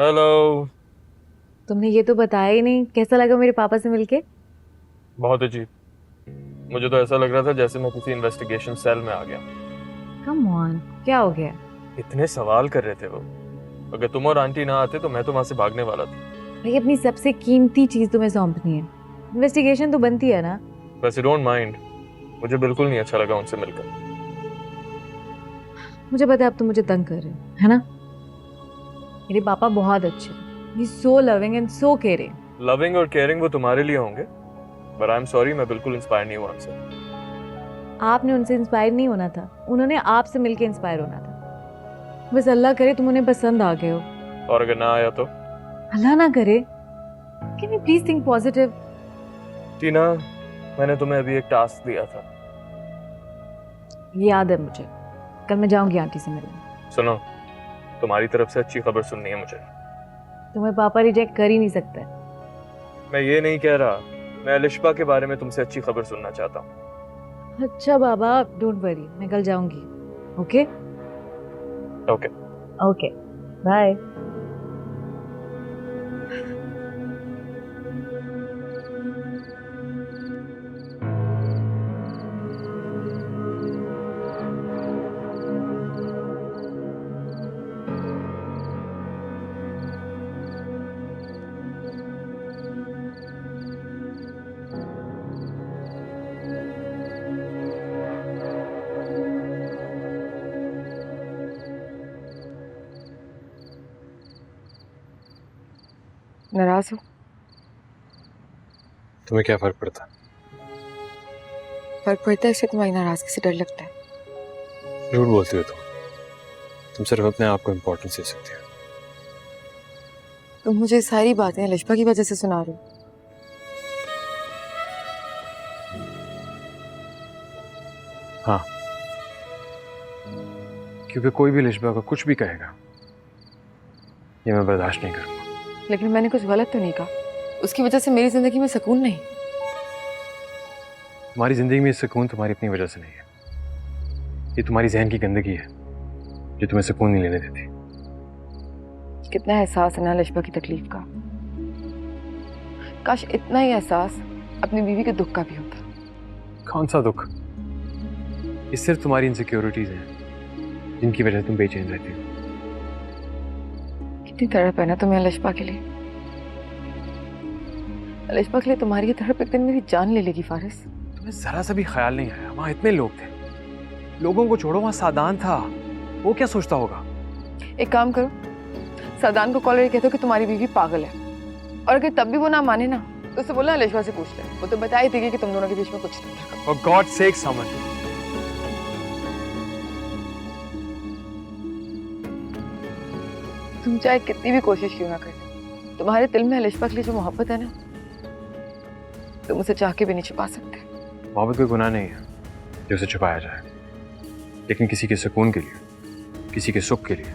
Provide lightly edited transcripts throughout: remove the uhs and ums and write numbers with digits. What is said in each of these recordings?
Hello. तुमने ये तो बताया ही नहीं, कैसा लगा मेरे पापा से मिलके? बहुत अजीब। मुझे तो ऐसा लग रहा था जैसे मैं किसी इन्वेस्टिगेशन सेल में आ गया। कम ऑन, क्या हो गया? इतने सवाल कर रहे थे वो। अगर तुम और आंटी ना आते तो मैं तो वहां से भागने वाला था। भाई, अपनी सबसे कीमती चीज तुम्हें सौंपनी है। इन्वेस्टिगेशन तो बनती है ना। वैसे डोंट माइंड, मुझे बिल्कुल नहीं अच्छा लगा उनसे मिलकर। मुझे पता है अब तुम मुझे तंग कर रहे हो, है ना? मेरे पापा बहुत अच्छे हैं, he so loving and so caring. Loving और केयरिंग वो तुम्हारे लिए होंगे, बट आई एम सॉरी, मैं बिल्कुल इंस्पायर नहीं हुआ उनसे। आपने उनसे इंस्पायर नहीं होना था, उन्होंने आपसे मिलके इंस्पायर होना था। बस अल्लाह करे तुम उन्हें पसंद आ गए हो। और अगर ना आया तो? अल्लाह ना करे। Can you please think positive? Tina, मैंने तुम्हें अभी एक टास्क दिया था। याद है मुझे, कल मैं जाऊंगी आंटी से मिलने। सुनो, तुम्हारी तरफ से अच्छी खबर सुननी है मुझे। तुम्हें पापा रिजेक्ट कर ही नहीं सकते। मैं ये नहीं कह रहा, मैं अलिशबा के बारे में तुमसे अच्छी खबर सुनना चाहता हूँ। अच्छा बाबा, डोंट वरी, मैं कल जाऊंगी। Okay okay. Okay, bye. नाराज हो? तुम्हें क्या फर्क पड़ता? फर्क पड़ता है इससे तुम्हारी नाराजगी से डर लगता है। झूठ बोलती हो तुम सिर्फ अपने आप को इम्पोर्टेंस दे सकती हो। तुम मुझे सारी बातें लिशबा की वजह से सुना रहे हो। हाँ, क्योंकि कोई भी लिशबा का कुछ भी कहेगा ये मैं बर्दाश्त नहीं करूंगा। लेकिन मैंने कुछ गलत तो नहीं कहा, उसकी वजह से मेरी जिंदगी में सुकून नहीं। तुम्हारी जिंदगी में सुकून तुम्हारी अपनी वजह से नहीं है, ये तुम्हारी जहन की गंदगी है जो तुम्हें सुकून नहीं लेने देती। कितना एहसास है ना लिशबा की तकलीफ का। काश इतना ही एहसास अपनी बीवी के दुख का भी होता। कौन सा दुख? ये सिर्फ तुम्हारी इनसिक्योरिटीज हैं जिनकी वजह से तुम बेचैन रहती हो। कितनी तड़प है ना तुम्हें लिशबा के लिए। लिशबा के लिए तुम्हारी ये तड़प एक दिन मेरी जान ले लेगी फारिस। तुम्हें जरा सा भी ख्याल नहीं आया वहां इतने लोग थे? लोगों को छोड़ो, वहां सादान था, वो क्या सोचता होगा? एक काम करो, सदान को कॉल करके कहते हो कि तुम्हारी बीवी पागल है, और अगर तब भी वो ना माने ना तो उससे बोलना लिशबा से पूछ ले, वो तो बता ही देगी कि तुम दोनों के बीच में कुछ नहीं था। For God's sake, समन। तुम चाहे कितनी भी कोशिश क्यों ना कर, तुम्हारे दिल में लिशबा के लिए जो मोहब्बत है ना, तुम उसे चाह के भी नहीं छुपा सकते। मोहब्बत कोई गुनाह नहीं है जो उसे छुपाया जाए, लेकिन किसी के सुकून के लिए, किसी के सुख के लिए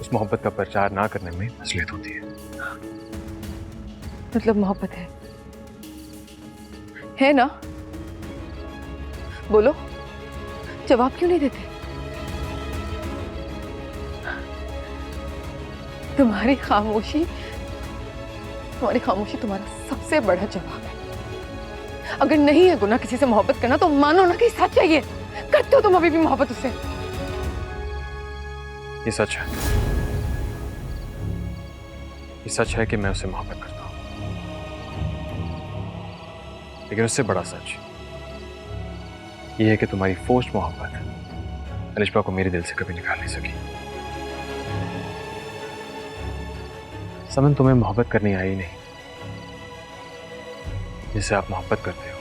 उस मोहब्बत का प्रचार ना करने में असलियत होती है। मतलब मोहब्बत है ना? बोलो, जवाब क्यों नहीं देते? तुम्हारी खामोशी तुम्हारा सबसे बड़ा जवाब है। अगर नहीं है गुनाह किसी से मोहब्बत करना तो मानो ना कि सच है ये। करते हो तुम अभी भी मोहब्बत उससे? ये सच है, ये सच है कि मैं उससे मोहब्बत करता हूं, लेकिन उससे बड़ा सच ये है कि तुम्हारी फोर्स्ड मोहब्बत अलिशबा को मेरे दिल से कभी निकाल नहीं सकी। समन, तुम्हें मोहब्बत करनी आई नहीं। जिसे आप मोहब्बत करते हो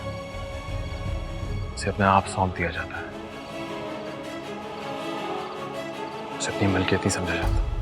उसे अपने आप सौंप दिया जाता है, उसे अपनी मलकियत नहीं समझा जाता।